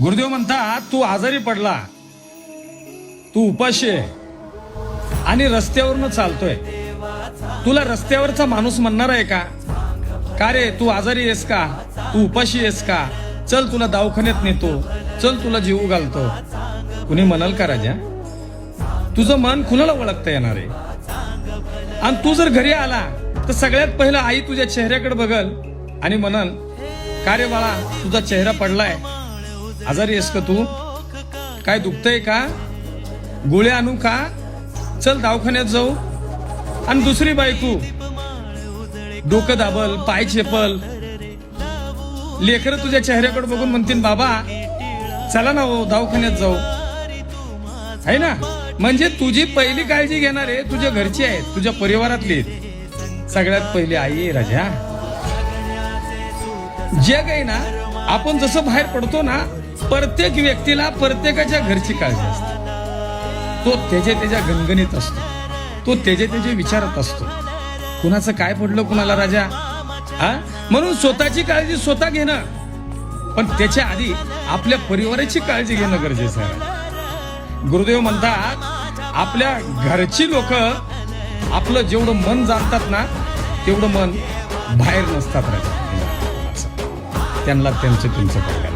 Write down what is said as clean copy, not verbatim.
गुरुदेव म्हणतात तू आजारी पडला, तू उपाशी आहे आणि रस्त्यावरनं चालतोय, तुला रस्त्यावरचा माणूस म्हणणार आहे का? का रे तू आजारी आहेस का, तू उपाशी आहेस का, चल तुला दवाखान्यात नेतो, चल तुला जीव घालतो. कुणी म्हणाल का राजा? तुझं मन कुणाला ओळखता येणार आहे? आणि तू जर घरी आला तर सगळ्यात पहिलं आई तुझ्या चेहऱ्याकडे बघल आणि म्हणल, का रे बाळा तुझा चेहरा पडलाय, आजारी आहेस का तू, काय दुखतंय का, गोळ्या आणू का, चल दवाखान्यात जाऊ. आणि दुसरी बायको डोकं दाबल, पाय चेपल, लेकरं तुझ्या चेहऱ्याकडे बघून म्हणतील, बाबा चला ना हो दवाखान्यात जाऊ, आहे ना. म्हणजे तुझी पहिली काळजी घेणारे तुझ्या घरची आहेत, तुझ्या परिवारातली. सगळ्यात पहिली आई आहे राजा. जग आहे ना, आपण जसं बाहेर पडतो ना, प्रत्येक व्यक्तीला प्रत्येकाच्या घरची काळजी असते. तो त्याच्या गणगणित असतो, तो त्याचे विचारत असतो, कुणाचं काय पडलं कुणाला राजा. म्हणून स्वतःची काळजी स्वतः घेणं, पण त्याच्या आधी आपल्या परिवाराची काळजी घेणं गरजेचं आहे. गुरुदेव म्हणतात आपल्या घरची लोक आपलं जेवढं मन जाणतात ना, तेवढं मन बाहेर नसतात राजा. त्यांना त्यांचं बघायला